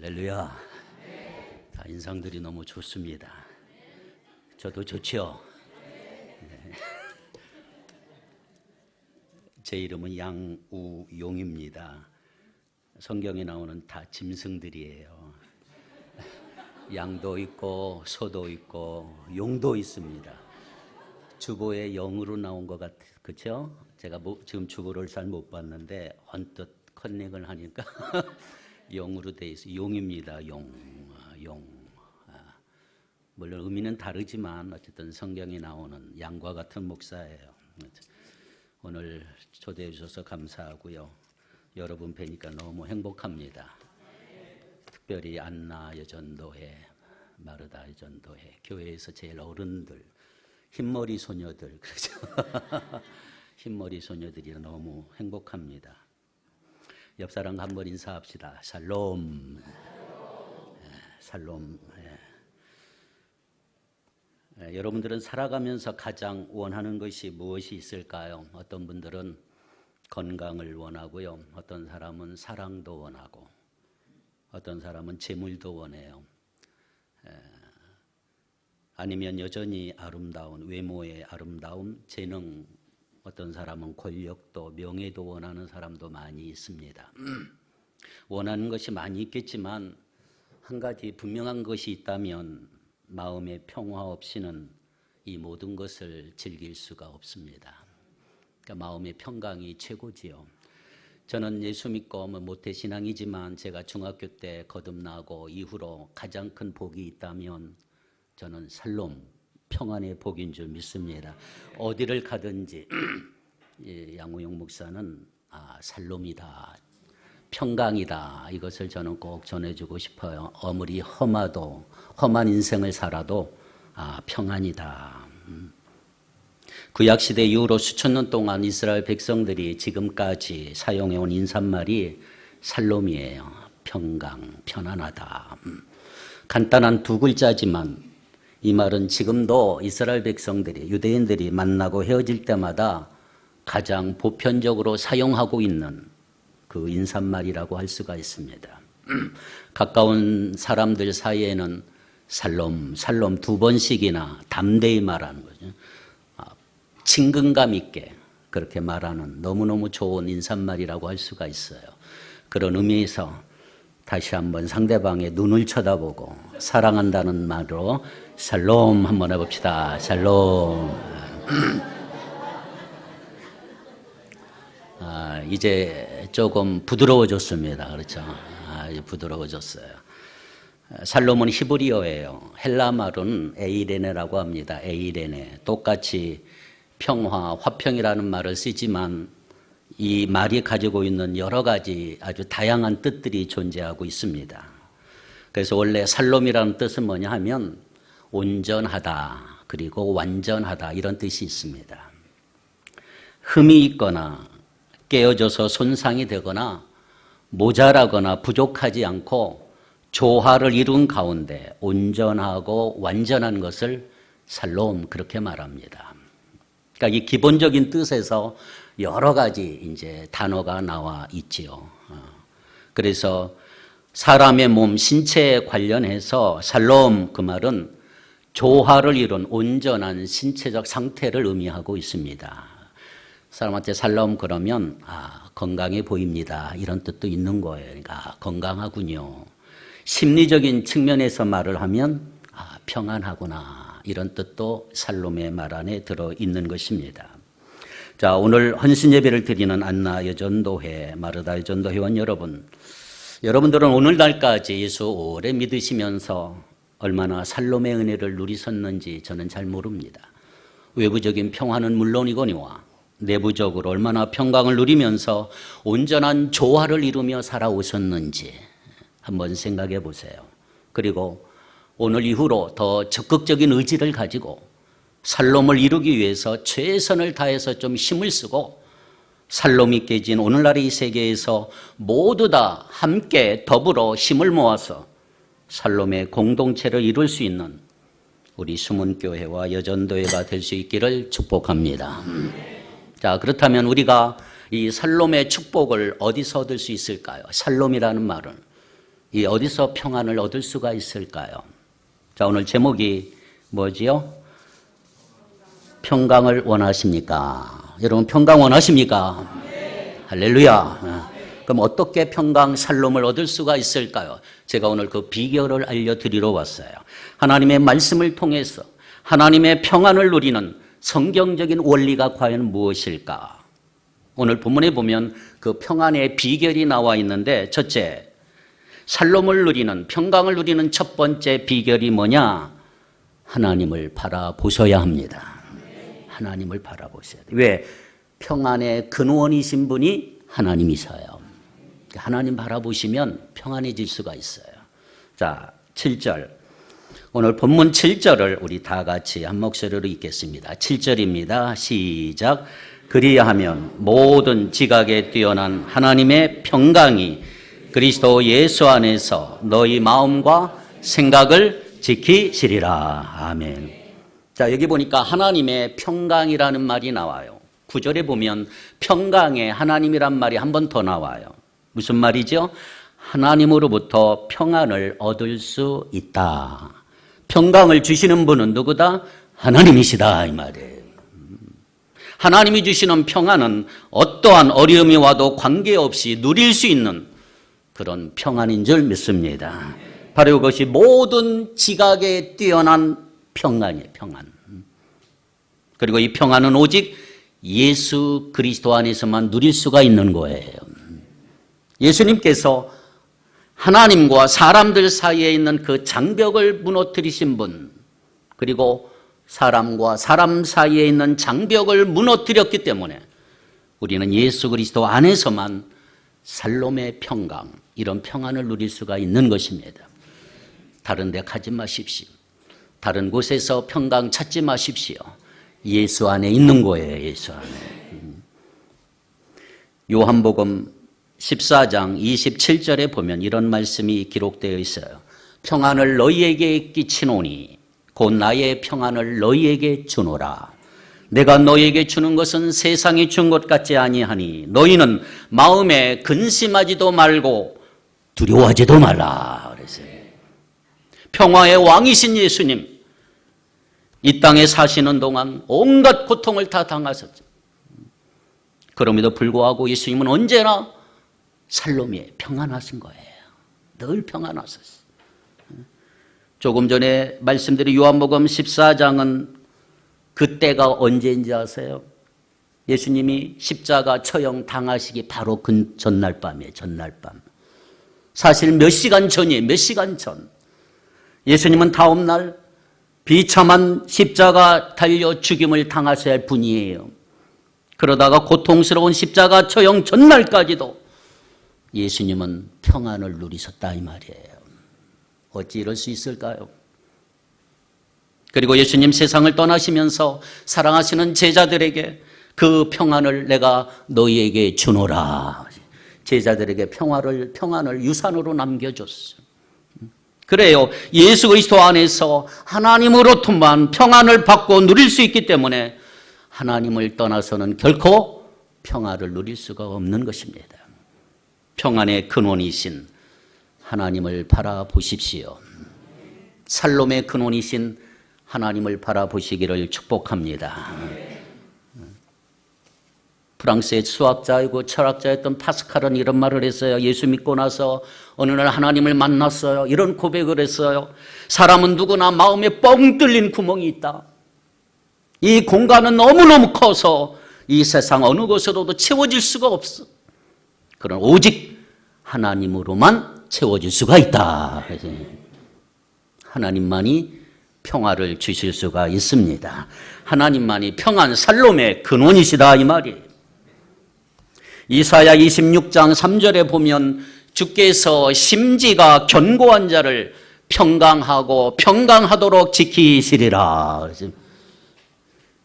할렐루야. 다 인상들이 너무 좋습니다. 저도 좋죠. 네. 제 이름은 양우용입니다. 성경에 나오는 다 짐승들이에요. 양도 있고 소도 있고 용도 있습니다. 주보에 영으로 나온 것 같아요. 그렇죠? 제가 지금 주보를 잘 못 봤는데 언뜻 컨닝을 하니까 용으로 돼 있어요. 용입니다. 용. 물론 의미는 다르지만 어쨌든 성경에 나오는 양과 같은 목사예요. 오늘 초대해 주셔서 감사하고요. 여러분 뵈니까 너무 행복합니다. 특별히 안나 여전도회, 마르다 여전도회, 교회에서 제일 어른들, 흰머리 소녀들, 그렇죠? 흰머리 소녀들이 너무 행복합니다. 옆 사람과 한번 인사합시다. 샬롬. 샬롬. 여러분들은 살아가면서 가장 원하는 것이 무엇이 있을까요? 어떤 분들은 건강을 원하고요. 어떤 사람은 사랑도 원하고, 어떤 사람은 재물도 원해요. 아니면 여전히 아름다운 외모의 아름다움, 재능, 어떤 사람은 권력도 명예도 원하는 사람도 많이 있습니다. 원하는 것이 많이 있겠지만 한 가지 분명한 것이 있다면 마음의 평화 없이는 이 모든 것을 즐길 수가 없습니다. 그러니까 마음의 평강이 최고지요. 저는 예수 믿고 모태신앙이지만 제가 중학교 때 거듭나고 이후로 가장 큰 복이 있다면 저는 샬롬, 평안의 복인 줄 믿습니다. 어디를 가든지 양우용 목사는 샬롬이다, 평강이다, 이것을 저는 꼭 전해주고 싶어요. 아무리 험한 인생을 살아도 평안이다. 구약시대 이후로 수천 년 동안 이스라엘 백성들이 지금까지 사용해온 인사말이 샬롬이에요. 평강, 편안하다. 간단한 두 글자지만 이 말은 지금도 이스라엘 백성들이, 유대인들이 만나고 헤어질 때마다 가장 보편적으로 사용하고 있는 그 인사말이라고 할 수가 있습니다. 가까운 사람들 사이에는 샬롬 두 번씩이나 담대히 말하는 거죠. 친근감 있게 그렇게 말하는 너무너무 좋은 인사말이라고 할 수가 있어요. 그런 의미에서 다시 한번 상대방의 눈을 쳐다보고 사랑한다는 말로 샬롬 한번 해봅시다. 샬롬. 이제 조금 부드러워졌습니다. 그렇죠? 이제 부드러워졌어요. 샬롬은 히브리어예요. 헬라 말은 에이레네라고 합니다. 에이레네. 똑같이 평화, 화평이라는 말을 쓰지만 이 말이 가지고 있는 여러 가지 아주 다양한 뜻들이 존재하고 있습니다. 그래서 원래 샬롬이라는 뜻은 뭐냐 하면 온전하다, 그리고 완전하다, 이런 뜻이 있습니다. 흠이 있거나 깨어져서 손상이 되거나 모자라거나 부족하지 않고 조화를 이룬 가운데 온전하고 완전한 것을 샬롬, 그렇게 말합니다. 그러니까 이 기본적인 뜻에서 여러 가지 이제 단어가 나와 있지요. 그래서 사람의 몸, 신체에 관련해서 샬롬, 그 말은 조화를 이룬 온전한 신체적 상태를 의미하고 있습니다. 사람한테 샬롬 그러면 건강해 보입니다, 이런 뜻도 있는 거예요. 그러니까 건강하군요. 심리적인 측면에서 말을 하면 평안하구나, 이런 뜻도 샬롬의 말 안에 들어있는 것입니다. 자, 오늘 헌신 예배를 드리는 안나 여전도회, 마르다 여전도 회원 여러분들은 오늘날까지 예수 오래 믿으시면서 얼마나 샬롬의 은혜를 누리셨는지 저는 잘 모릅니다. 외부적인 평화는 물론이거니와 내부적으로 얼마나 평강을 누리면서 온전한 조화를 이루며 살아오셨는지 한번 생각해 보세요. 그리고 오늘 이후로 더 적극적인 의지를 가지고 샬롬을 이루기 위해서 최선을 다해서 좀 힘을 쓰고 샬롬이 깨진 오늘날의 이 세계에서 모두 다 함께 더불어 힘을 모아서 샬롬의 공동체를 이룰 수 있는 우리 수문교회와 여전도회가 될 수 있기를 축복합니다. 자, 그렇다면 우리가 이 샬롬의 축복을 어디서 얻을 수 있을까요? 샬롬이라는 말은 이 어디서 평안을 얻을 수가 있을까요? 자, 오늘 제목이 뭐지요? 평강을 원하십니까? 여러분 평강 원하십니까? 네. 할렐루야. 그럼 어떻게 평강 샬롬을 얻을 수가 있을까요? 제가 오늘 그 비결을 알려드리러 왔어요. 하나님의 말씀을 통해서 하나님의 평안을 누리는 성경적인 원리가 과연 무엇일까? 오늘 본문에 보면 그 평안의 비결이 나와 있는데, 첫째, 샬롬을 누리는, 평강을 누리는 첫 번째 비결이 뭐냐? 하나님을 바라보셔야 합니다. 하나님을 바라보셔야 돼요. 왜? 평안의 근원이신 분이 하나님이셔요. 하나님 바라보시면 평안해질 수가 있어요. 자, 7절. 오늘 본문 7절을 우리 다 같이 한 목소리로 읽겠습니다. 7절입니다. 시작. 그리하면 모든 지각에 뛰어난 하나님의 평강이 그리스도 예수 안에서 너희 마음과 생각을 지키시리라. 아멘. 자, 여기 보니까 하나님의 평강이라는 말이 나와요. 9절에 보면 평강의 하나님이란 말이 한 번 더 나와요. 무슨 말이죠? 하나님으로부터 평안을 얻을 수 있다. 평강을 주시는 분은 누구다? 하나님이시다, 이 말이에요. 하나님이 주시는 평안은 어떠한 어려움이 와도 관계없이 누릴 수 있는 그런 평안인 줄 믿습니다. 바로 이것이 모든 지각에 뛰어난 평안이에요. 평안. 그리고 이 평안은 오직 예수 그리스도 안에서만 누릴 수가 있는 거예요. 예수님께서 하나님과 사람들 사이에 있는 그 장벽을 무너뜨리신 분, 그리고 사람과 사람 사이에 있는 장벽을 무너뜨렸기 때문에 우리는 예수 그리스도 안에서만 샬롬의 평강, 이런 평안을 누릴 수가 있는 것입니다. 다른 데 가지 마십시오. 다른 곳에서 평강 찾지 마십시오. 예수 안에 있는 거예요. 예수 안에. 요한복음 14장 27절에 보면 이런 말씀이 기록되어 있어요. 평안을 너희에게 끼치노니 곧 나의 평안을 너희에게 주노라. 내가 너희에게 주는 것은 세상이 준 것 같지 아니하니 너희는 마음에 근심하지도 말고 두려워하지도 말라. 그랬어요. 평화의 왕이신 예수님, 이 땅에 사시는 동안 온갖 고통을 다 당하셨죠. 그럼에도 불구하고 예수님은 언제나 샬롬이에요. 평안하신 거예요. 늘 평안하셨어요. 조금 전에 말씀드린 요한복음 14장은 그때가 언제인지 아세요? 예수님이 십자가 처형 당하시기 바로 그 전날 밤이에요. 전날 밤. 사실 몇 시간 전이에요. 몇 시간 전. 예수님은 다음 날 비참한 십자가 달려 죽임을 당하셔야 할 분이에요. 그러다가 고통스러운 십자가 처형 전날까지도 예수님은 평안을 누리셨다, 이 말이에요. 어찌 이럴 수 있을까요? 그리고 예수님 세상을 떠나시면서 사랑하시는 제자들에게 그 평안을 내가 너희에게 주노라. 제자들에게 평안을 유산으로 남겨줬어요. 그래요. 예수 그리스도 안에서 하나님으로부터만 평안을 받고 누릴 수 있기 때문에 하나님을 떠나서는 결코 평안을 누릴 수가 없는 것입니다. 평안의 근원이신 하나님을 바라보십시오. 샬롬의 근원이신 하나님을 바라보시기를 축복합니다. 프랑스의 수학자이고 철학자였던 파스칼은 이런 말을 했어요. 예수 믿고 나서 어느 날 하나님을 만났어요. 이런 고백을 했어요. 사람은 누구나 마음에 뻥 뚫린 구멍이 있다. 이 공간은 너무너무 커서 이 세상 어느 곳으로도 채워질 수가 없어. 그러나 오직 하나님으로만 채워질 수가 있다. 하나님만이 평화를 주실 수가 있습니다. 하나님만이 평안 샬롬의 근원이시다, 이 말이에요. 이사야 26장 3절에 보면 주께서 심지가 견고한 자를 평강하고 평강하도록 지키시리라.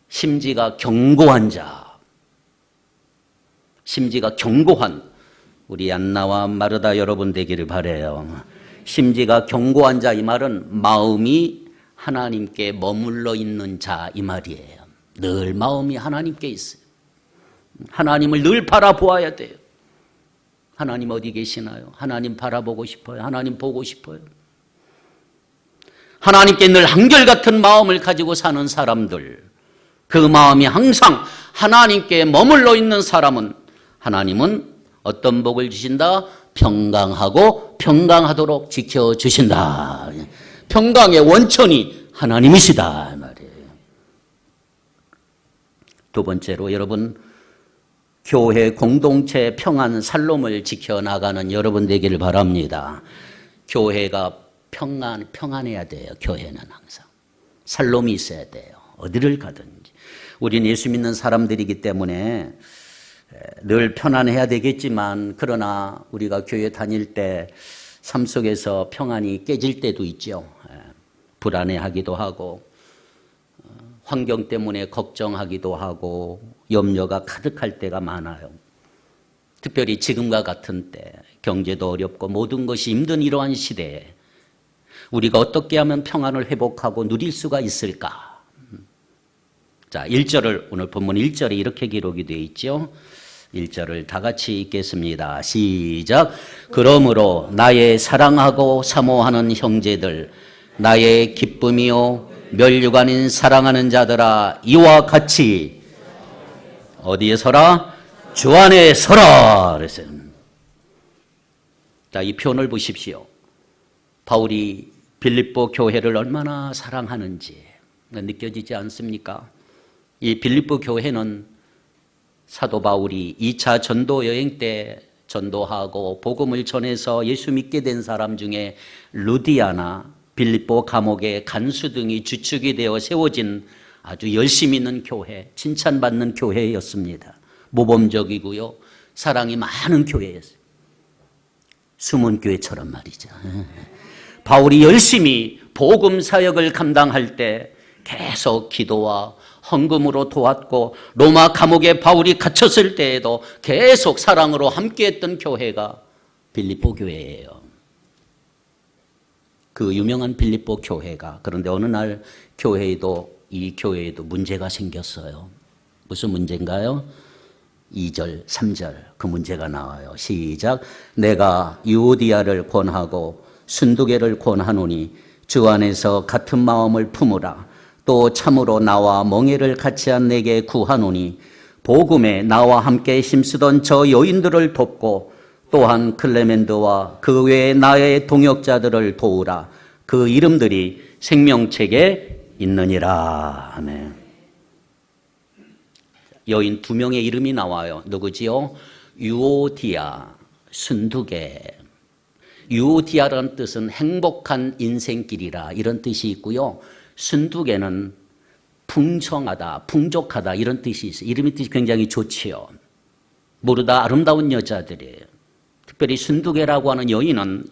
심지가 견고한 자, 심지가 견고한 우리 안나와 마르다 여러분 되기를 바라요. 심지가 견고한 자, 이 말은 마음이 하나님께 머물러 있는 자, 이 말이에요. 늘 마음이 하나님께 있어요. 하나님을 늘 바라보아야 돼요. 하나님 어디 계시나요? 하나님 바라보고 싶어요. 하나님 보고 싶어요. 하나님께 늘 한결같은 마음을 가지고 사는 사람들, 그 마음이 항상 하나님께 머물러 있는 사람은 하나님은 어떤 복을 주신다? 평강하고 평강하도록 지켜주신다. 평강의 원천이 하나님이시다 말이에요. 두 번째로 여러분, 교회 공동체 평안 살롬을 지켜나가는 여러분 되기를 바랍니다. 교회가 평안해야 돼요. 교회는 항상 살롬이 있어야 돼요. 어디를 가든지. 우린 예수 믿는 사람들이기 때문에 늘 편안해야 되겠지만, 그러나 우리가 교회 다닐 때 삶 속에서 평안이 깨질 때도 있죠. 불안해하기도 하고, 환경 때문에 걱정하기도 하고, 염려가 가득할 때가 많아요. 특별히 지금과 같은 때, 경제도 어렵고 모든 것이 힘든 이러한 시대에 우리가 어떻게 하면 평안을 회복하고 누릴 수가 있을까? 자, 1절을, 오늘 본문 1절에 이렇게 기록이 되어 있죠. 1절을 다 같이 읽겠습니다. 시작. 그러므로 나의 사랑하고 사모하는 형제들, 나의 기쁨이요 멸류관인 사랑하는 자들아, 이와 같이 어디에 서라? 주 안에 서라 그랬어요. 자, 이 표현을 보십시오. 바울이 빌립보 교회를 얼마나 사랑하는지 느껴지지 않습니까? 이 빌립보 교회는 사도 바울이 2차 전도 여행 때 전도하고 복음을 전해서 예수 믿게 된 사람 중에 루디아나, 빌립보 감옥의 간수 등이 주축이 되어 세워진 아주 열심히 있는 교회, 칭찬받는 교회였습니다. 모범적이고요, 사랑이 많은 교회였어요. 숨은 교회처럼 말이죠. 바울이 열심히 복음 사역을 감당할 때 계속 기도와 헌금으로 도왔고, 로마 감옥에 바울이 갇혔을 때에도 계속 사랑으로 함께했던 교회가 빌립보 교회예요. 그 유명한 빌립보 교회가, 그런데 어느 날 이 교회에도 문제가 생겼어요. 무슨 문제인가요? 2절, 3절 그 문제가 나와요. 시작. 내가 유오디아를 권하고 순두개를 권하노니 주 안에서 같은 마음을 품으라. 또 참으로 나와 멍에를 같이 한 내게 구하노니 복음에 나와 함께 힘쓰던 저 여인들을 돕고 또한 클레멘드와 그 외에 나의 동역자들을 도우라. 그 이름들이 생명책에 있느니라. 아멘. 여인 2명의 이름이 나와요. 누구지요? 유오디아, 순두개. 유오디아라는 뜻은 행복한 인생길이라 이런 뜻이 있고요. 순두개는 풍성하다, 풍족하다 이런 뜻이 있어요. 이름의 뜻이 굉장히 좋지요. 모두 다 아름다운 여자들이에요. 특별히 순두개라고 하는 여인은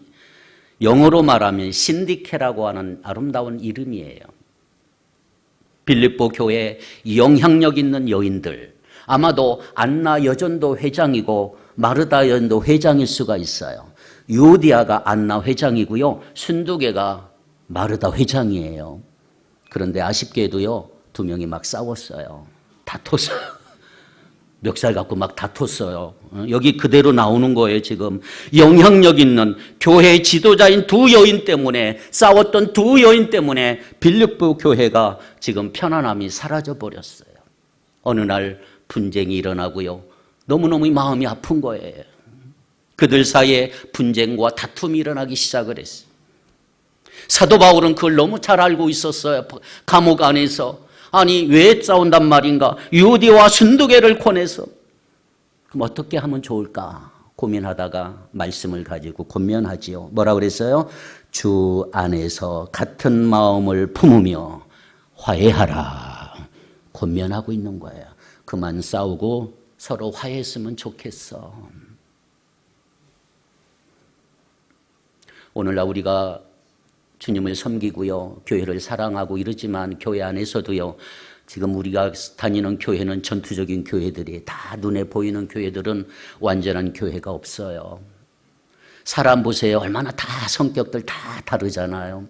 영어로 말하면 신디케라고 하는 아름다운 이름이에요. 빌립보 교회에 영향력 있는 여인들, 아마도 안나 여전도 회장이고 마르다 여전도 회장일 수가 있어요. 유오디아가 안나 회장이고요, 순두개가 마르다 회장이에요. 그런데 아쉽게도요, 2명이 막 싸웠어요. 다퉜어요. 멱살 갖고 막 다퉜어요. 여기 그대로 나오는 거예요. 지금 영향력 있는 교회 지도자인 2 여인 때문에, 싸웠던 2 여인 때문에 빌립보 교회가 지금 편안함이 사라져 버렸어요. 어느 날 분쟁이 일어나고요, 너무너무 마음이 아픈 거예요. 그들 사이에 분쟁과 다툼이 일어나기 시작을 했어요. 사도 바울은 그걸 너무 잘 알고 있었어요. 감옥 안에서. 아니, 왜 싸운단 말인가? 유디와 순두개를 권해서. 그럼 어떻게 하면 좋을까? 고민하다가 말씀을 가지고 권면하지요. 뭐라고 그랬어요? 주 안에서 같은 마음을 품으며 화해하라. 권면하고 있는 거예요. 그만 싸우고 서로 화해했으면 좋겠어. 오늘날 우리가 주님을 섬기고요, 교회를 사랑하고 이러지만 교회 안에서도요, 지금 우리가 다니는 교회는 전투적인 교회들이 다 눈에 보이는 교회들은 완전한 교회가 없어요. 사람 보세요. 얼마나 다 성격들 다 다르잖아요.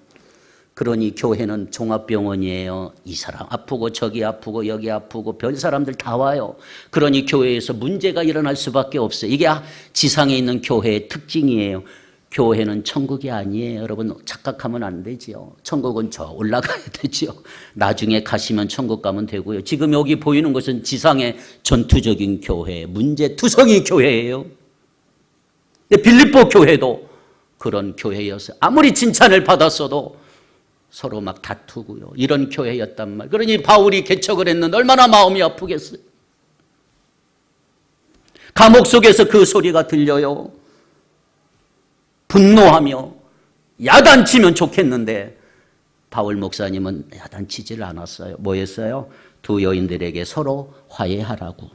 그러니 교회는 종합병원이에요. 이 사람 아프고 저기 아프고 여기 아프고 별 사람들 다 와요. 그러니 교회에서 문제가 일어날 수밖에 없어요. 이게 지상에 있는 교회의 특징이에요. 교회는 천국이 아니에요. 여러분 착각하면 안 되지요. 천국은 저 올라가야 되지요. 나중에 가시면 천국 가면 되고요. 지금 여기 보이는 것은 지상의 전투적인 교회, 문제투성이 교회예요. 빌립보 교회도 그런 교회였어요. 아무리 칭찬을 받았어도 서로 막 다투고요. 이런 교회였단 말이에요. 그러니 바울이 개척을 했는데 얼마나 마음이 아프겠어요. 감옥 속에서 그 소리가 들려요. 분노하며 야단치면 좋겠는데 바울 목사님은 야단치지를 않았어요. 뭐 했어요? 두 여인들에게 서로 화해하라고.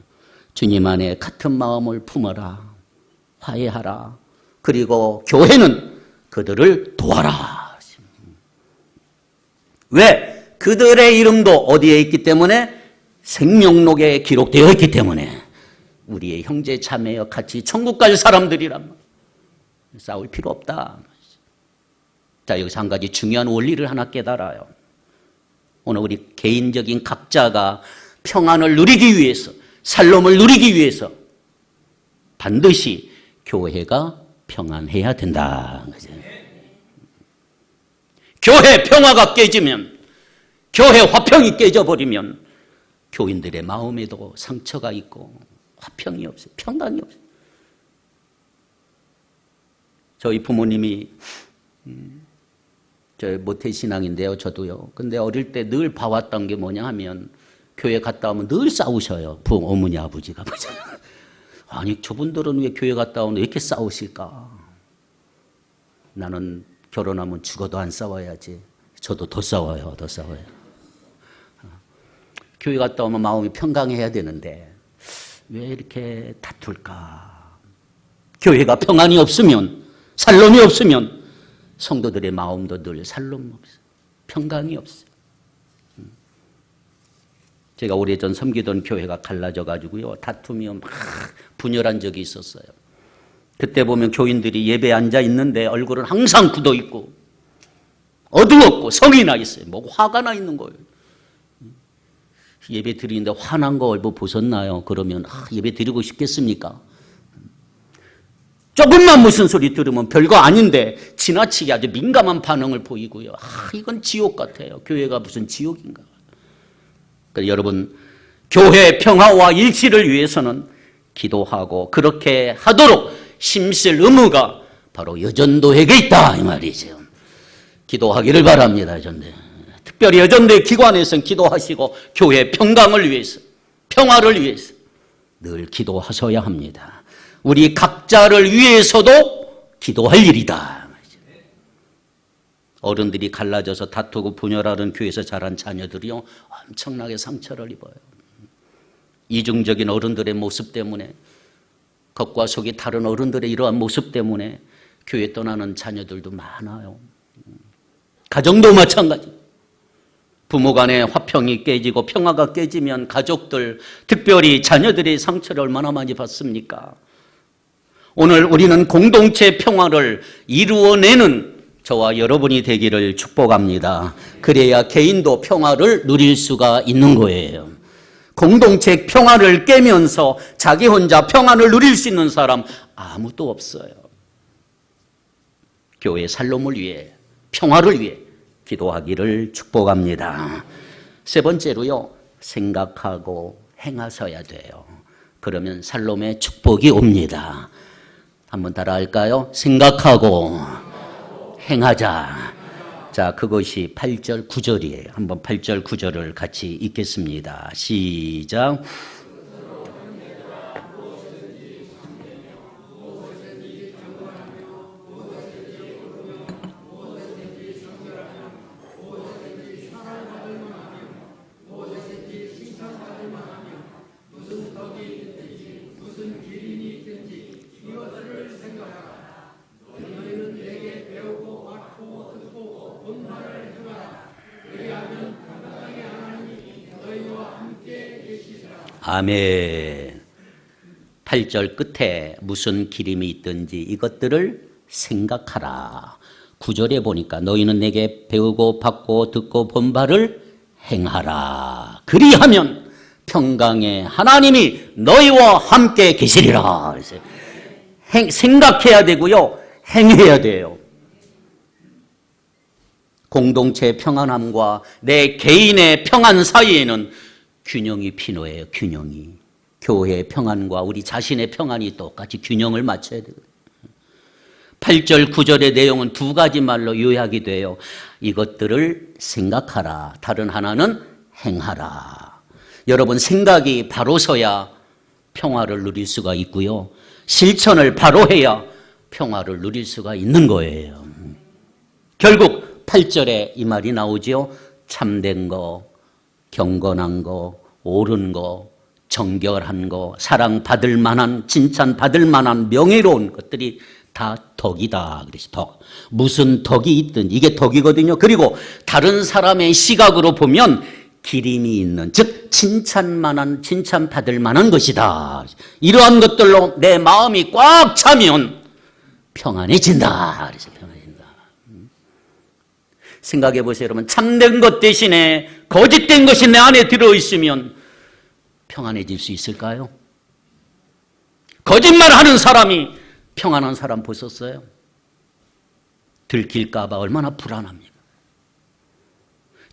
주님 안에 같은 마음을 품어라. 화해하라. 그리고 교회는 그들을 도와라. 왜? 그들의 이름도 어디에 있기 때문에? 생명록에 기록되어 있기 때문에 우리의 형제 자매여 같이 천국 갈 사람들이란 말이에요. 싸울 필요 없다. 자, 여기서 한 가지 중요한 원리를 하나 깨달아요. 오늘 우리 개인적인 각자가 평안을 누리기 위해서, 살롬을 누리기 위해서 반드시 교회가 평안해야 된다. 교회 평화가 깨지면, 교회 화평이 깨져버리면 교인들의 마음에도 상처가 있고 화평이 없어요. 평강이 없어요. 저희 부모님이 저 모태신앙인데요. 저도요. 근데 어릴 때 늘 봐왔던 게 뭐냐 하면 교회 갔다 오면 늘 싸우셔요. 어머니 아버지가. 아니 저분들은 왜 교회 갔다 오면 왜 이렇게 싸우실까? 나는 결혼하면 죽어도 안 싸워야지. 저도 더 싸워요. 더 싸워요. 교회 갔다 오면 마음이 평강해야 되는데 왜 이렇게 다툴까? 교회가 평안이 없으면, 살롬이 없으면 성도들의 마음도 늘 살롬 없어요. 평강이 없어요. 제가 오래전 섬기던 교회가 갈라져 가지고요. 다투며 막 분열한 적이 있었어요. 그때 보면 교인들이 예배에 앉아 있는데 얼굴은 항상 굳어 있고 어두웠고 성이 나 있어요. 뭐 화가 나 있는 거예요. 예배 드리는데 화난 거 얼굴 보셨나요? 그러면 예배 드리고 싶겠습니까? 조금만 무슨 소리 들으면 별거 아닌데 지나치게 아주 민감한 반응을 보이고요. 이건 지옥 같아요. 교회가 무슨 지옥인가. 그러니까 여러분, 교회 평화와 일치를 위해서는 기도하고 그렇게 하도록 힘쓸 의무가 바로 여전도에게 있다 이 말이죠. 기도하기를 바랍니다. 여전대. 특별히 여전대 기관에서는 기도하시고 교회 평강을 위해서, 평화를 위해서 늘 기도하셔야 합니다. 우리 각자를 위해서도 기도할 일이다. 어른들이 갈라져서 다투고 분열하는 교회에서 자란 자녀들이요 엄청나게 상처를 입어요. 이중적인 어른들의 모습 때문에, 겉과 속이 다른 어른들의 이러한 모습 때문에 교회 떠나는 자녀들도 많아요. 가정도 마찬가지. 부모 간의 화평이 깨지고 평화가 깨지면 가족들, 특별히 자녀들의 상처를 얼마나 많이 받습니까? 오늘 우리는 공동체 평화를 이루어내는 저와 여러분이 되기를 축복합니다. 그래야 개인도 평화를 누릴 수가 있는 거예요. 공동체 평화를 깨면서 자기 혼자 평안을 누릴 수 있는 사람 아무도 없어요. 교회 살롬을 위해, 평화를 위해 기도하기를 축복합니다. 세 번째로요, 생각하고 행하셔야 돼요. 그러면 살롬의 축복이 옵니다. 한번 따라 할까요? 생각하고 행하자. 자, 그것이 8절 9절이에요. 한번 8절 9절을 같이 읽겠습니다. 시작. 아멘. 8절 끝에 무슨 기림이 있든지 이것들을 생각하라. 9절에 보니까 너희는 내게 배우고 받고 듣고 본 바를 행하라. 그리하면 평강의 하나님이 너희와 함께 계시리라. 생각해야 되고요, 행해야 돼요. 공동체의 평안함과 내 개인의 평안 사이에는 균형이 필요해요. 균형이. 교회의 평안과 우리 자신의 평안이 똑같이 균형을 맞춰야 돼요. 8절, 9절의 내용은 두 가지 말로 요약이 돼요. 이것들을 생각하라. 다른 하나는 행하라. 여러분, 생각이 바로 서야 평화를 누릴 수가 있고요, 실천을 바로 해야 평화를 누릴 수가 있는 거예요. 결국 8절에 이 말이 나오죠. 참된 거, 경건한 거, 옳은 거, 정결한 거, 사랑받을 만한, 칭찬받을 만한 명예로운 것들이 다 덕이다. 그래서 덕. 무슨 덕이 있든 이게 덕이거든요. 그리고 다른 사람의 시각으로 보면 기림이 있는, 즉 칭찬만한, 칭찬받을 만한 것이다. 이러한 것들로 내 마음이 꽉 차면 평안해진다. 그래서 평안해진다. 생각해 보세요, 여러분. 참된 것 대신에 거짓된 것이 내 안에 들어있으면 평안해질 수 있을까요? 거짓말하는 사람이 평안한 사람 보셨어요? 들킬까 봐 얼마나 불안합니까?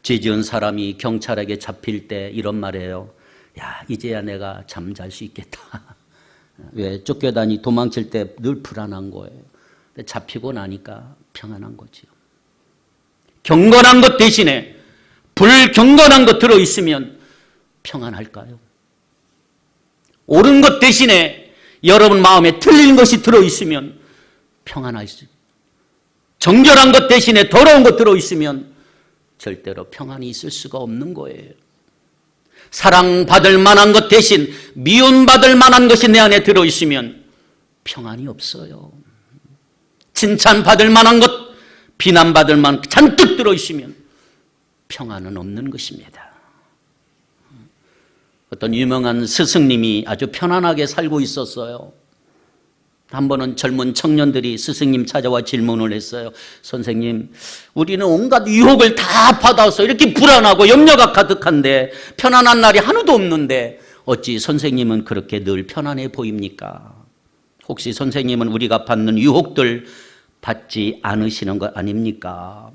죄 지은 사람이 경찰에게 잡힐 때 이런 말이에요. 야, 이제야 내가 잠잘 수 있겠다. 왜? 쫓겨다니 도망칠 때 늘 불안한 거예요. 근데 잡히고 나니까 평안한 거죠. 경건한 것 대신에 불경건한 것 들어있으면 평안할까요? 옳은 것 대신에 여러분 마음에 틀린 것이 들어있으면 평안할 수 있어요. 정결한 것 대신에 더러운 것 들어있으면 절대로 평안이 있을 수가 없는 거예요. 사랑받을 만한 것 대신 미움받을 만한 것이 내 안에 들어있으면 평안이 없어요. 칭찬받을 만한 것, 비난받을 만한 것 잔뜩 들어있으면 평안은 없는 것입니다. 어떤 유명한 스승님이 아주 편안하게 살고 있었어요. 한 번은 젊은 청년들이 스승님 찾아와 질문을 했어요. 선생님, 우리는 온갖 유혹을 다 받아서 이렇게 불안하고 염려가 가득한데 편안한 날이 하나도 없는데 어찌 선생님은 그렇게 늘 편안해 보입니까? 혹시 선생님은 우리가 받는 유혹들 받지 않으시는 것 아닙니까?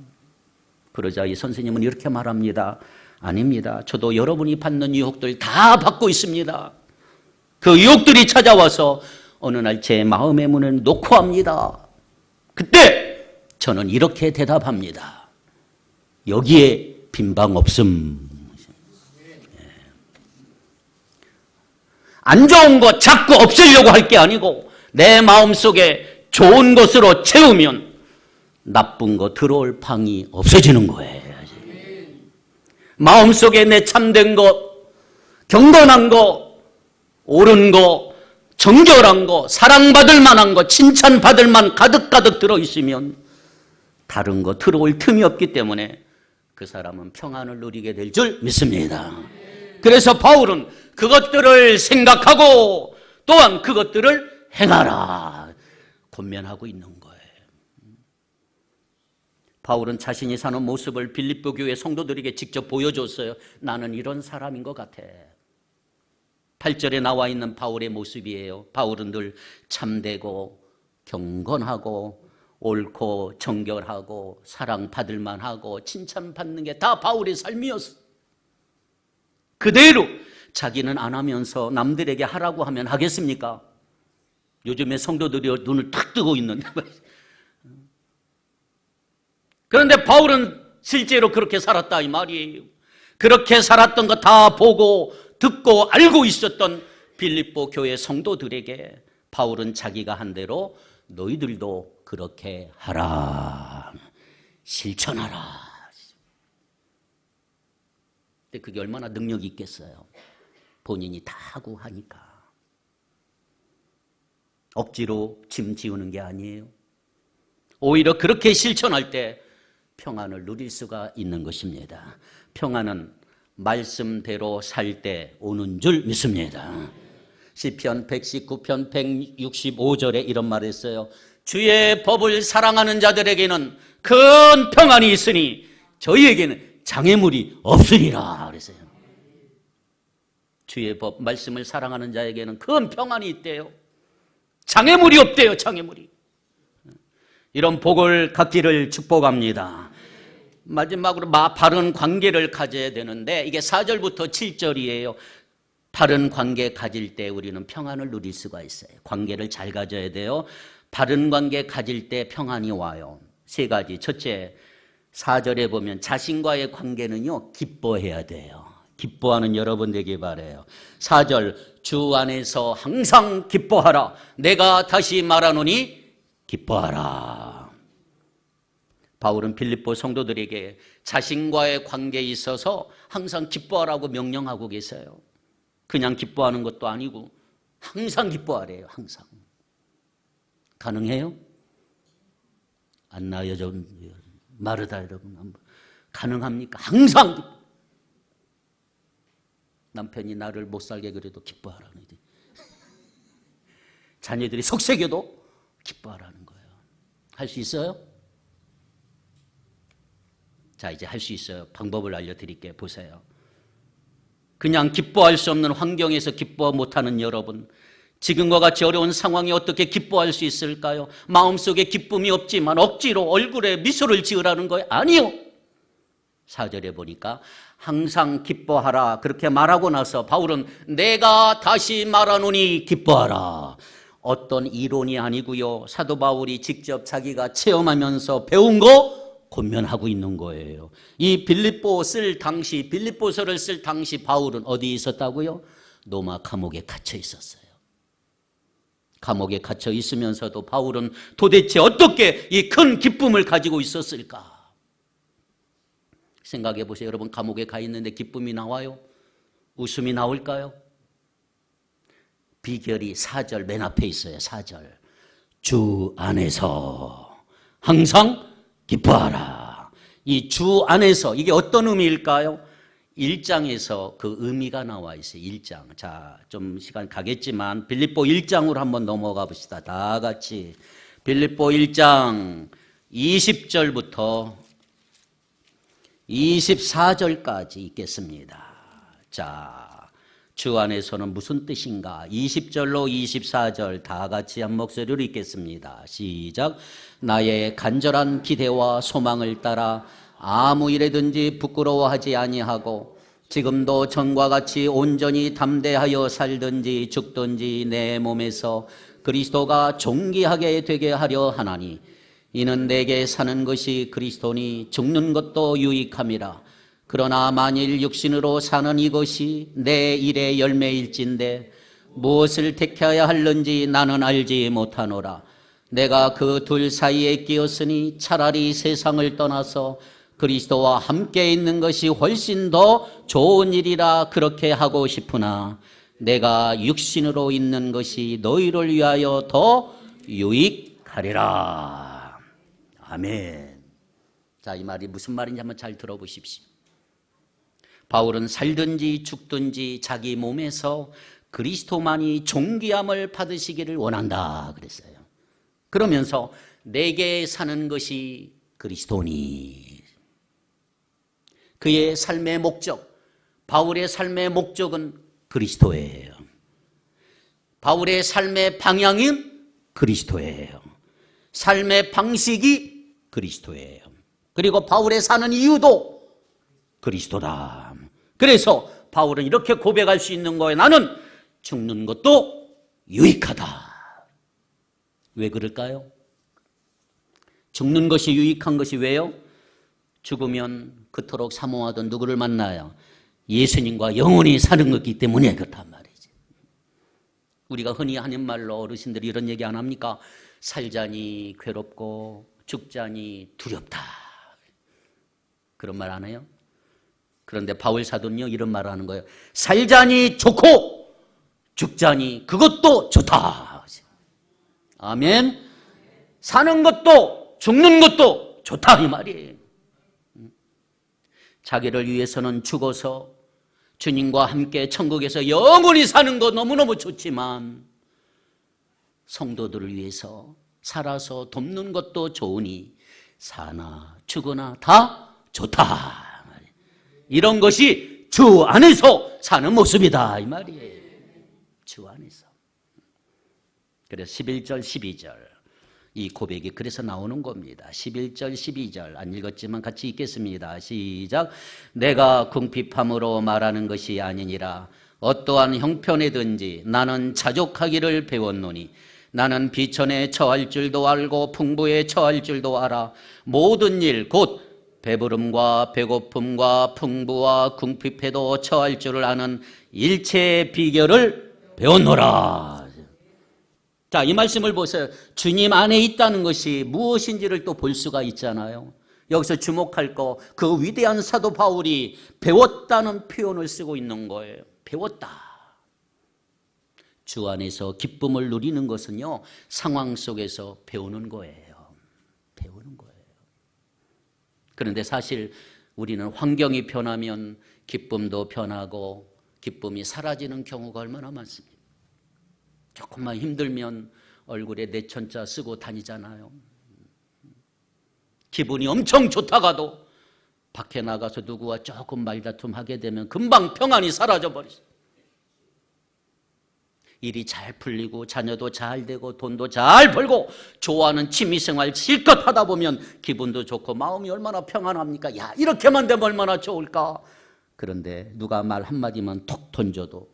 그러자 이 선생님은 이렇게 말합니다. 아닙니다. 저도 여러분이 받는 유혹들 다 받고 있습니다. 그 유혹들이 찾아와서 어느 날 제 마음의 문을 놓고 합니다. 그때 저는 이렇게 대답합니다. 여기에 빈방 없음. 안 좋은 거 자꾸 없애려고 할 게 아니고 내 마음속에 좋은 것으로 채우면 나쁜 거 들어올 방이 없어지는 거예요. 마음속에 내 참된 것, 경건한 것, 옳은 것, 정결한 것, 사랑받을 만한 것, 칭찬받을 만 가득가득 들어있으면 다른 거 들어올 틈이 없기 때문에 그 사람은 평안을 누리게 될 줄 믿습니다. 그래서 바울은 그것들을 생각하고 또한 그것들을 행하라 권면하고 있는 거예요. 바울은 자신이 사는 모습을 빌립보 교회 성도들에게 직접 보여줬어요. 나는 이런 사람인 것 같아. 8절에 나와 있는 바울의 모습이에요. 바울은 늘 참되고 경건하고 옳고 정결하고 사랑받을 만하고 칭찬받는 게 다 바울의 삶이었어. 그대로 자기는 안 하면서 남들에게 하라고 하면 하겠습니까? 요즘에 성도들이 눈을 탁 뜨고 있는데 그런데 바울은 실제로 그렇게 살았다 이 말이에요. 그렇게 살았던 거 다 보고 듣고 알고 있었던 빌립보 교회 성도들에게 바울은 자기가 한 대로 너희들도 그렇게 하라. 실천하라. 근데 그게 얼마나 능력이 있겠어요. 본인이 다 하고 하니까. 억지로 짐 지우는 게 아니에요. 오히려 그렇게 실천할 때 평안을 누릴 수가 있는 것입니다. 평안은 말씀대로 살 때 오는 줄 믿습니다. 시편 119편 165절에 이런 말을 했어요. 주의 법을 사랑하는 자들에게는 큰 평안이 있으니 저희에게는 장애물이 없으리라 그랬어요. 주의 법 말씀을 사랑하는 자에게는 큰 평안이 있대요. 장애물이 없대요. 장애물이. 이런 복을 갖기를 축복합니다. 마지막으로 바른 관계를 가져야 되는데 이게 4절부터 7절이에요. 바른 관계 가질 때 우리는 평안을 누릴 수가 있어요. 관계를 잘 가져야 돼요. 바른 관계 가질 때 평안이 와요. 세 가지. 첫째, 4절에 보면 자신과의 관계는요, 기뻐해야 돼요. 기뻐하는 여러분 되길 바라요. 4절, 주 안에서 항상 기뻐하라. 내가 다시 말하노니 기뻐하라. 바울은 빌립보 성도들에게 자신과의 관계에 있어서 항상 기뻐하라고 명령하고 계세요. 그냥 기뻐하는 것도 아니고 항상 기뻐하래요. 항상. 가능해요? 안 나요? 좀 마르다 여러분. 가능합니까? 항상 기뻐. 남편이 나를 못 살게 그래도 기뻐하라는 거지. 자녀들이 속썩여도 기뻐하라는 거예요. 할 수 있어요? 자, 이제 할 수 있어요. 방법을 알려드릴게요. 보세요. 그냥 기뻐할 수 없는 환경에서 기뻐 못하는 여러분, 지금과 같이 어려운 상황에 어떻게 기뻐할 수 있을까요? 마음속에 기쁨이 없지만 억지로 얼굴에 미소를 지으라는 거예요? 아니요. 4절에 보니까 항상 기뻐하라 그렇게 말하고 나서 바울은 내가 다시 말하노니 기뻐하라. 어떤 이론이 아니고요. 사도 바울이 직접 자기가 체험하면서 배운 거 권면하고 있는 거예요. 이 빌립보서를 쓸 당시 바울은 어디에 있었다고요? 로마 감옥에 갇혀 있었어요. 감옥에 갇혀 있으면서도 바울은 도대체 어떻게 이 큰 기쁨을 가지고 있었을까? 생각해 보세요. 여러분, 감옥에 가 있는데 기쁨이 나와요? 웃음이 나올까요? 비결이 4절 맨 앞에 있어요. 4절. 주 안에서 항상 기뻐하라. 이 주 안에서, 이게 어떤 의미일까요? 1장에서 그 의미가 나와 있어요. 1장. 자, 좀 시간 가겠지만 빌립보 1장으로 한번 넘어가 봅시다. 다 같이. 빌립보 1장 20절부터 24절까지 읽겠습니다. 자, 주 안에서는 무슨 뜻인가? 20절로 24절 다 같이 한 목소리로 읽겠습니다. 시작. 나의 간절한 기대와 소망을 따라 아무 일에든지 부끄러워하지 아니하고 지금도 전과 같이 온전히 담대하여 살든지 죽든지 내 몸에서 그리스도가 존귀하게 되게 하려 하나니 이는 내게 사는 것이 그리스도니 죽는 것도 유익함이라. 그러나 만일 육신으로 사는 이것이 내 일의 열매일진데 무엇을 택해야 할는지 나는 알지 못하노라. 내가 그 둘 사이에 끼었으니 차라리 세상을 떠나서 그리스도와 함께 있는 것이 훨씬 더 좋은 일이라 그렇게 하고 싶으나 내가 육신으로 있는 것이 너희를 위하여 더 유익하리라. 아멘. 자, 이 말이 무슨 말인지 한번 잘 들어보십시오. 바울은 살든지 죽든지 자기 몸에서 그리스도만이 존귀함을 받으시기를 원한다 그랬어요. 그러면서 내게 사는 것이 그리스도니. 그의 삶의 목적, 바울의 삶의 목적은 그리스도예요. 바울의 삶의 방향은 그리스도예요. 삶의 방식이 그리스도예요. 그리고 바울의 사는 이유도 그리스도다. 그래서 바울은 이렇게 고백할 수 있는 거예요. 나는 죽는 것도 유익하다. 왜 그럴까요? 죽는 것이 유익한 것이 왜요? 죽으면 그토록 사모하던 누구를 만나요? 예수님과 영원히 사는 것이기 때문에 그렇단 말이지. 우리가 흔히 하는 말로 어르신들이 이런 얘기 안 합니까? 살자니 괴롭고 죽자니 두렵다. 그런 말 안 해요? 그런데 바울 사도는요 이런 말을 하는 거예요. 살자니 좋고 죽자니 그것도 좋다. 아멘. 사는 것도 죽는 것도 좋다 이 말이에요. 자기를 위해서는 죽어서 주님과 함께 천국에서 영원히 사는 거 너무너무 좋지만 성도들을 위해서 살아서 돕는 것도 좋으니 사나 죽으나 다 좋다. 이런 것이 주 안에서 사는 모습이다 이 말이에요. 주 안에서. 그래서 11절 12절 이 고백이 그래서 나오는 겁니다. 11절 12절 안 읽었지만 같이 읽겠습니다. 시작. 내가 궁핍함으로 말하는 것이 아니니라. 어떠한 형편이든지 나는 자족하기를 배웠노니 나는 비천에 처할 줄도 알고 풍부에 처할 줄도 알아. 모든 일 곧 배부름과 배고픔과 풍부와 궁핍에도 처할 줄을 아는 일체의 비결을 배웠노라. 자, 이 말씀을 보세요. 주님 안에 있다는 것이 무엇인지를 또 볼 수가 있잖아요. 여기서 주목할 거, 그 위대한 사도 바울이 배웠다는 표현을 쓰고 있는 거예요. 배웠다. 주 안에서 기쁨을 누리는 것은요, 상황 속에서 배우는 거예요. 배우는 거예요. 그런데 사실 우리는 환경이 변하면 기쁨도 변하고 기쁨이 사라지는 경우가 얼마나 많습니다. 조금만 힘들면 얼굴에 내천자 쓰고 다니잖아요. 기분이 엄청 좋다가도 밖에 나가서 누구와 조금 말다툼 하게 되면 금방 평안이 사라져버리죠. 일이 잘 풀리고 자녀도 잘 되고 돈도 잘 벌고 좋아하는 취미생활 실컷 하다 보면 기분도 좋고 마음이 얼마나 평안합니까? 야, 이렇게만 되면 얼마나 좋을까? 그런데 누가 말 한마디만 톡 던져도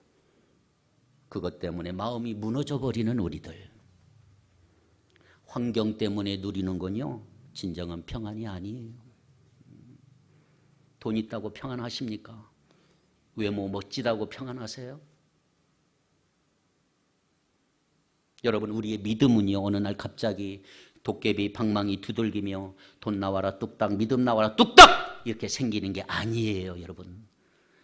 그것 때문에 마음이 무너져 버리는 우리들. 환경 때문에 누리는 건요, 진정한 평안이 아니에요. 돈 있다고 평안하십니까? 외모 멋지다고 평안하세요? 여러분, 우리의 믿음은요, 어느 날 갑자기 도깨비 방망이 두들기며 돈 나와라 뚝딱, 믿음 나와라 뚝딱 이렇게 생기는 게 아니에요. 여러분,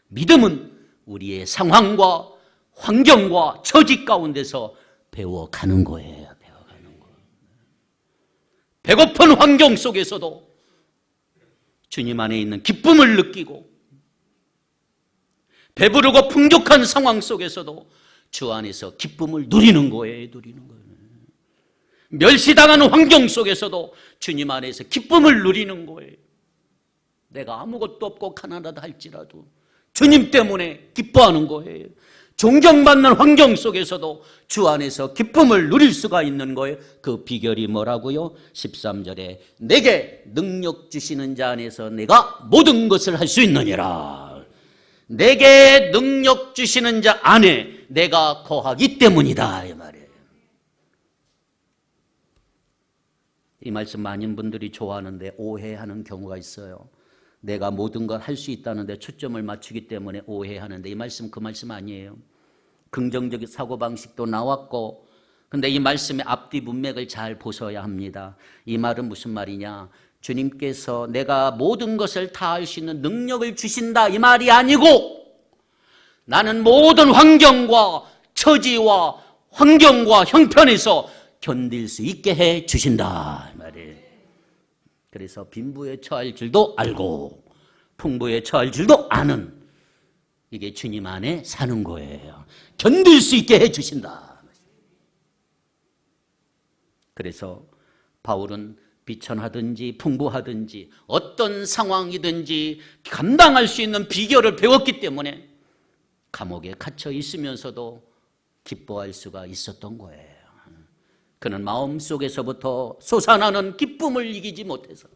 믿음은 우리의 상황과 환경과 처지 가운데서 배워가는 거예요. 배워가는 거. 배고픈 환경 속에서도 주님 안에 있는 기쁨을 느끼고, 배부르고 풍족한 상황 속에서도 주 안에서 기쁨을 누리는 거예요. 누리는 거예요. 멸시당하는 환경 속에서도 주님 안에서 기쁨을 누리는 거예요. 내가 아무것도 없고 가난하다 할지라도 주님 때문에 기뻐하는 거예요. 존경받는 환경 속에서도 주 안에서 기쁨을 누릴 수가 있는 거예요. 그 비결이 뭐라고요? 13절에 내게 능력 주시는 자 안에서 내가 모든 것을 할 수 있느니라. 내게 능력 주시는 자 안에 내가 거하기 때문이다 이 말이에요. 이 말씀 많은 분들이 좋아하는데 오해하는 경우가 있어요. 내가 모든 걸 할 수 있다는데 초점을 맞추기 때문에 오해하는데, 이 말씀 그 말씀 아니에요. 긍정적인 사고방식도 나왔고, 근데 이 말씀의 앞뒤 문맥을 잘 보셔야 합니다. 이 말은 무슨 말이냐? 주님께서 내가 모든 것을 다 할 수 있는 능력을 주신다 이 말이 아니고, 나는 모든 환경과 처지와 환경과 형편에서 견딜 수 있게 해 주신다 이 말이에요. 그래서 빈부에 처할 줄도 알고 풍부에 처할 줄도 아는, 이게 주님 안에 사는 거예요. 견딜 수 있게 해 주신다. 그래서 바울은 비천하든지 풍부하든지 어떤 상황이든지 감당할 수 있는 비결을 배웠기 때문에 감옥에 갇혀 있으면서도 기뻐할 수가 있었던 거예요. 그는 마음속에서부터 솟아나는 기쁨을 이기지 못해서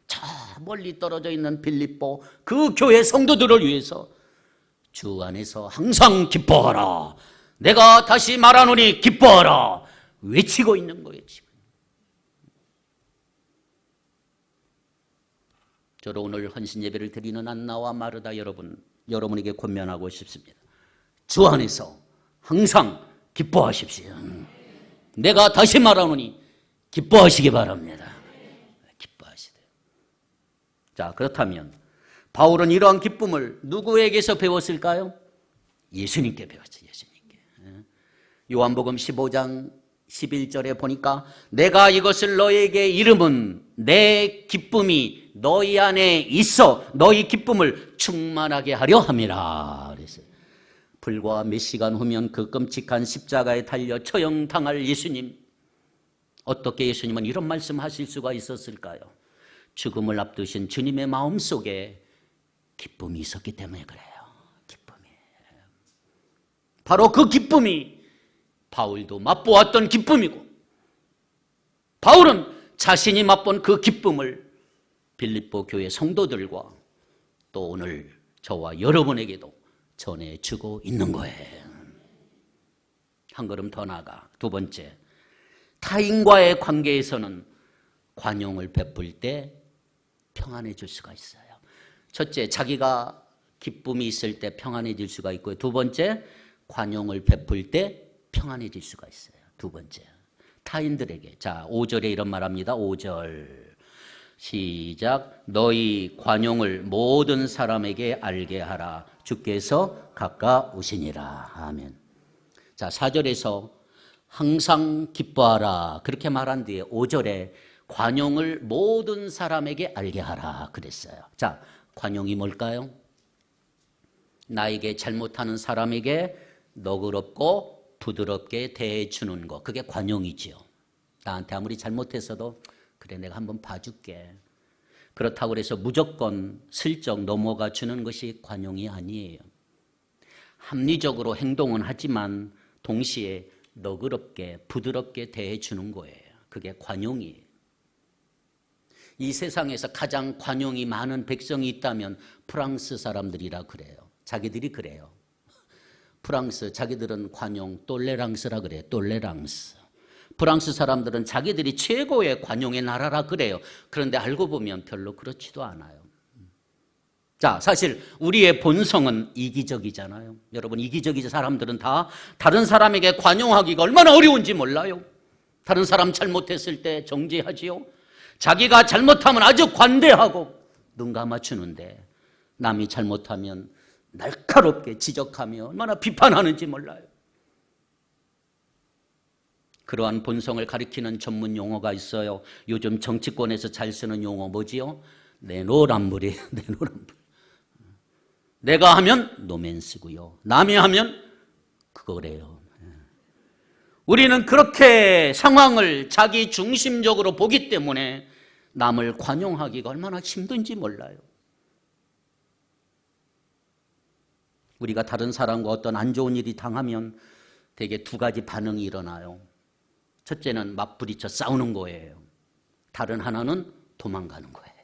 저 멀리 떨어져 있는 빌립보 그 교회 성도들을 위해서 주 안에서 항상 기뻐하라, 내가 다시 말하노니 기뻐하라 외치고 있는 거예요. 지금 저로 오늘 헌신 예배를 드리는 안나와 마르다 여러분에게 권면하고 싶습니다. 주 안에서 항상 기뻐하십시오. 내가 다시 말하노니 기뻐하시기 바랍니다. 기뻐하시되. 자, 그렇다면 바울은 이러한 기쁨을 누구에게서 배웠을까요? 예수님께 배웠죠. 예수님께. 요한복음 15장 11절에 보니까 내가 이것을 너에게 이름은 내 기쁨이 너희 안에 있어 너희 기쁨을 충만하게 하려 함이라 그랬어요. 불과 몇 시간 후면 그 끔찍한 십자가에 달려 처형당할 예수님, 어떻게 예수님은 이런 말씀하실 수가 있었을까요? 죽음을 앞두신 주님의 마음속에 기쁨이 있었기 때문에 그래요. 기쁨이. 바로 그 기쁨이 바울도 맛보았던 기쁨이고, 바울은 자신이 맛본 그 기쁨을 빌립보 교회 성도들과 또 오늘 저와 여러분에게도 전해주고 있는 거예요. 한 걸음 더 나아가 두 번째, 타인과의 관계에서는 관용을 베풀 때 평안해질 수가 있어요. 첫째, 자기가 기쁨이 있을 때 평안해질 수가 있고요. 두 번째, 관용을 베풀 때 평안해질 수가 있어요. 두 번째, 타인들에게. 자, 5절에 이런 말합니다. 5절 시작. 너희 관용을 모든 사람에게 알게 하라. 주께서 가까우시니라. 아멘. 자, 4절에서 항상 기뻐하라 그렇게 말한 뒤에 5절에 관용을 모든 사람에게 알게 하라 그랬어요. 자, 관용이 뭘까요? 나에게 잘못하는 사람에게 너그럽고 부드럽게 대해주는 것, 그게 관용이지요. 나한테 아무리 잘못했어도 그래, 내가 한번 봐줄게. 그렇다고 해서 무조건 슬쩍 넘어가 주는 것이 관용이 아니에요. 합리적으로 행동은 하지만 동시에 너그럽게 부드럽게 대해주는 거예요. 그게 관용이에요. 이 세상에서 가장 관용이 많은 백성이 있다면 프랑스 사람들이라 그래요. 자기들이 그래요. 프랑스, 자기들은 관용, 똘레랑스라 그래요. 똘레랑스. 프랑스 사람들은 자기들이 최고의 관용의 나라라 그래요. 그런데 알고 보면 별로 그렇지도 않아요. 자, 사실 우리의 본성은 이기적이잖아요. 여러분, 이기적인 사람들은 다 다른 사람에게 관용하기가 얼마나 어려운지 몰라요. 다른 사람 잘못했을 때 정죄하지요. 자기가 잘못하면 아주 관대하고 눈 감아주는데 남이 잘못하면 날카롭게 지적하며 얼마나 비판하는지 몰라요. 그러한 본성을 가리키는 전문 용어가 있어요. 요즘 정치권에서 잘 쓰는 용어 뭐지요? 내노란물이에요. 내노란물. 내가 하면 노맨스고요. 남이 하면 그거래요. 우리는 그렇게 상황을 자기 중심적으로 보기 때문에 남을 관용하기가 얼마나 힘든지 몰라요. 우리가 다른 사람과 어떤 안 좋은 일이 당하면 대개 두 가지 반응이 일어나요. 첫째는 맞부딪혀 싸우는 거예요. 다른 하나는 도망가는 거예요.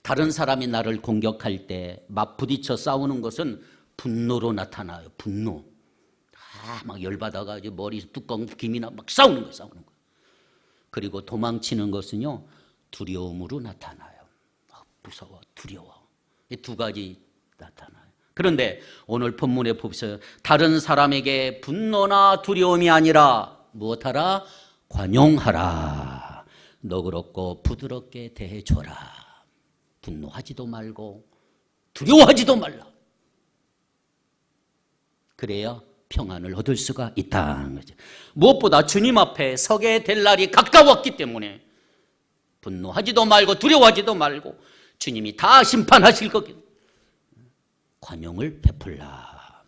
다른 사람이 나를 공격할 때 맞부딪혀 싸우는 것은 분노로 나타나요. 분노. 막 열받아가지고 머리 뚜껑 김이나 막 싸우는 거예요. 싸우는 거. 그리고 도망치는 것은요, 두려움으로 나타나요. 무서워, 두려워. 이 두 가지 나타나요. 그런데 오늘 본문에 보세요. 다른 사람에게 분노나 두려움이 아니라 무엇하라? 관용하라. 너그럽고 부드럽게 대해줘라. 분노하지도 말고 두려워하지도 말라. 그래야 평안을 얻을 수가 있다는 거죠. 무엇보다 주님 앞에 서게 될 날이 가까웠기 때문에 분노하지도 말고 두려워하지도 말고 주님이 다 심판하실 거기 관용을 베풀라.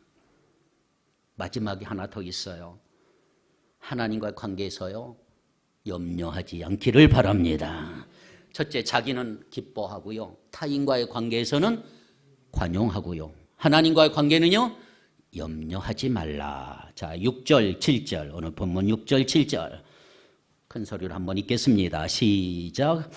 마지막에 하나 더 있어요. 하나님과의 관계에서요, 염려하지 않기를 바랍니다. 첫째, 자기는 기뻐하고요. 타인과의 관계에서는 관용하고요. 하나님과의 관계는요, 염려하지 말라. 자, 6절, 7절. 오늘 본문 6절, 7절. 큰 소리로 한번 읽겠습니다. 시작.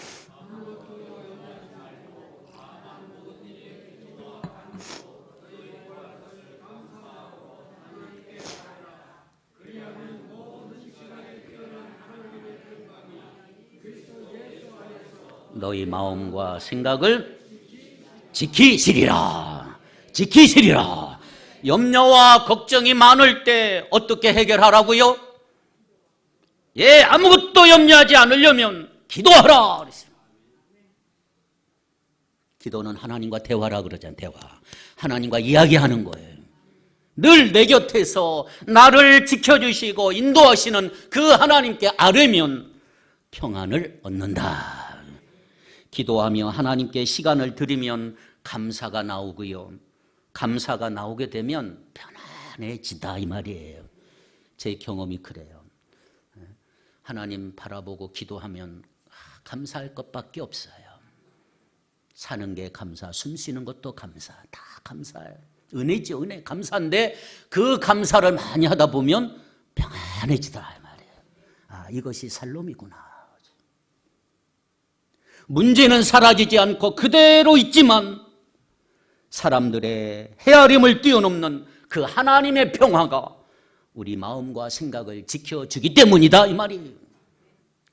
너희 마음과 생각을 지키시리라. 지키시리라. 염려와 걱정이 많을 때 어떻게 해결하라고요? 예, 아무것도 염려하지 않으려면 기도하라 그랬어요. 기도는 하나님과 대화라 그러잖아요. 대화. 하나님과 이야기하는 거예요. 늘 내 곁에서 나를 지켜주시고 인도하시는 그 하나님께 아뢰면 평안을 얻는다. 기도하며 하나님께 시간을 드리면 감사가 나오고요. 감사가 나오게 되면 편안해지다 이 말이에요. 제 경험이 그래요. 하나님 바라보고 기도하면 감사할 것밖에 없어요. 사는 게 감사, 숨 쉬는 것도 감사, 다 감사해요. 은혜죠, 은혜. 감사인데 그 감사를 많이 하다 보면 평안해지더라 말이에요. 아, 이것이 살롬이구나. 문제는 사라지지 않고 그대로 있지만 사람들의 헤아림을 뛰어넘는 그 하나님의 평화가 우리 마음과 생각을 지켜주기 때문이다 이 말이에요.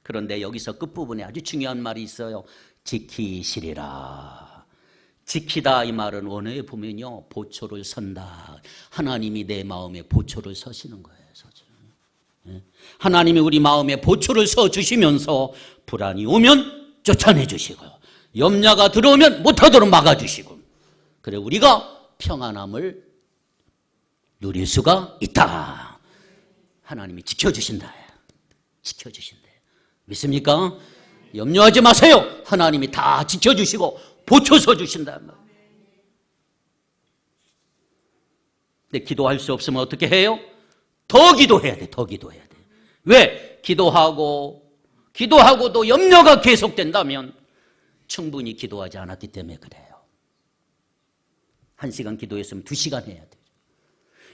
그런데 여기서 끝부분에 아주 중요한 말이 있어요. 지키시리라. 지키다 이 말은 원어에 보면요, 보초를 선다. 하나님이 내 마음에 보초를 서시는 거예요. 하나님이 우리 마음에 보초를 서주시면서 불안이 오면 쫓아내 주시고 염려가 들어오면 못하도록 막아주시고, 그래 우리가 평안함을 누릴 수가 있다. 하나님이 지켜주신다. 지켜주신다. 믿습니까? 염려하지 마세요. 하나님이 다 지켜주시고 보초 서주신다. 근데 기도할 수 없으면 어떻게 해요? 더 기도해야 돼. 더 기도해야 돼. 왜? 기도하고도 염려가 계속된다면 충분히 기도하지 않았기 때문에 그래요. 1시간 기도했으면 2시간 해야 돼요.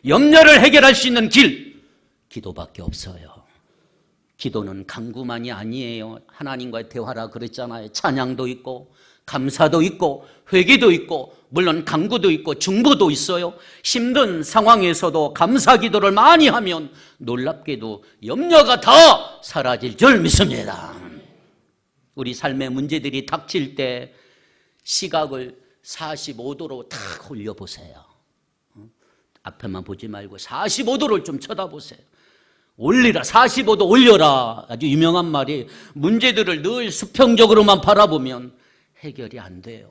염려를 해결할 수 있는 길, 기도밖에 없어요. 기도는 간구만이 아니에요. 하나님과의 대화라 그랬잖아요. 찬양도 있고 감사도 있고 회개도 있고 물론 간구도 있고 중보도 있어요. 힘든 상황에서도 감사 기도를 많이 하면 놀랍게도 염려가 다 사라질 줄 믿습니다. 우리 삶의 문제들이 닥칠 때 시각을 45도로 탁 올려보세요. 앞에만 보지 말고 45도를 좀 쳐다보세요. 올리라, 45도 올려라. 아주 유명한 말이, 문제들을 늘 수평적으로만 바라보면 해결이 안 돼요.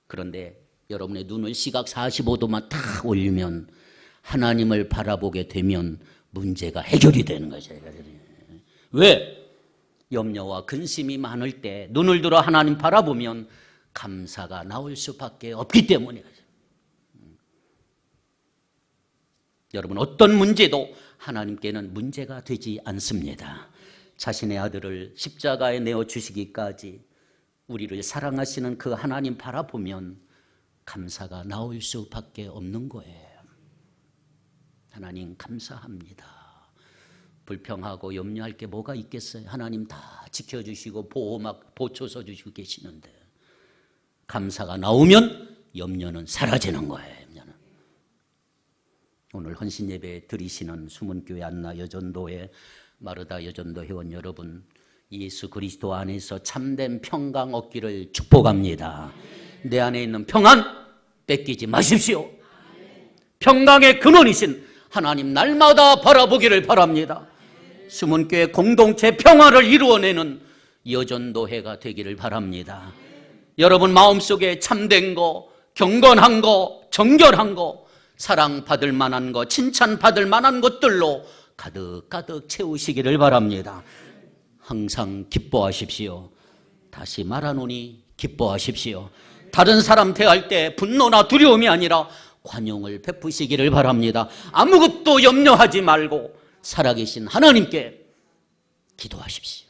그런데 여러분의 눈을 시각 45도만 탁 올리면 하나님을 바라보게 되면 문제가 해결이 되는 거죠. 왜? 염려와 근심이 많을 때 눈을 들어 하나님 바라보면 감사가 나올 수밖에 없기 때문이에요. 여러분, 어떤 문제도 하나님께는 문제가 되지 않습니다. 자신의 아들을 십자가에 내어주시기까지 우리를 사랑하시는 그 하나님 바라보면 감사가 나올 수밖에 없는 거예요. 하나님 감사합니다. 불평하고 염려할 게 뭐가 있겠어요? 하나님 다 지켜주시고 보초서 주시고 계시는데 감사가 나오면 염려는 사라지는 거예요. 염려는. 오늘 헌신 예배 드리시는 수문교회 안나 여전도회 마르다 여전도 회원 여러분, 예수 그리스도 안에서 참된 평강 얻기를 축복합니다. 내 안에 있는 평안 뺏기지 마십시오. 평강의 근원이신 하나님 날마다 바라보기를 바랍니다. 수문교회 공동체 평화를 이루어내는 여전도회가 되기를 바랍니다. 여러분 마음속에 참된 거, 경건한 거, 정결한 거, 사랑받을 만한 거, 칭찬받을 만한 것들로 가득가득 채우시기를 바랍니다. 항상 기뻐하십시오. 다시 말하노니 기뻐하십시오. 다른 사람 대할 때 분노나 두려움이 아니라 관용을 베푸시기를 바랍니다. 아무것도 염려하지 말고 살아계신 하나님께 기도하십시오.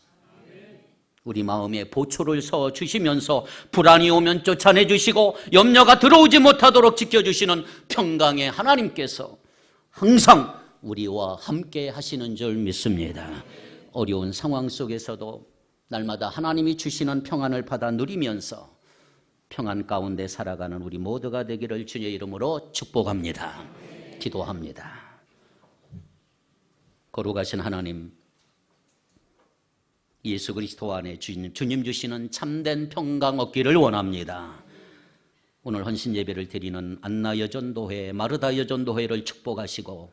우리 마음에 보초를 서주시면서 불안이 오면 쫓아내 주시고 염려가 들어오지 못하도록 지켜주시는 평강의 하나님께서 항상 우리와 함께 하시는 줄 믿습니다. 어려운 상황 속에서도 날마다 하나님이 주시는 평안을 받아 누리면서 평안 가운데 살아가는 우리 모두가 되기를 주님의 이름으로 축복합니다. 기도합니다. 거룩하신 하나님, 예수 그리스도 안에 주님 주시는 참된 평강 얻기를 원합니다. 오늘 헌신 예배를 드리는 안나 여전도회, 마르다 여전도회를 축복하시고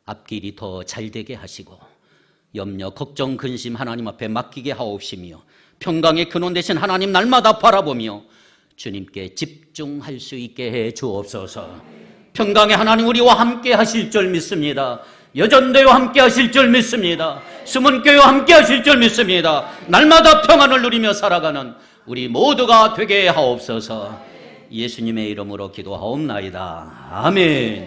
앞길이 더 잘되게 하시고 염려, 걱정, 근심 하나님 앞에 맡기게 하옵시며 평강의 근원 되신 하나님 날마다 바라보며 주님께 집중할 수 있게 해 주옵소서. 평강의 하나님 우리와 함께 하실 줄 믿습니다. 여전도와 함께 하실 줄 믿습니다. 수문교회와 함께 하실 줄 믿습니다. 날마다 평안을 누리며 살아가는 우리 모두가 되게 하옵소서. 예수님의 이름으로 기도하옵나이다. 아멘.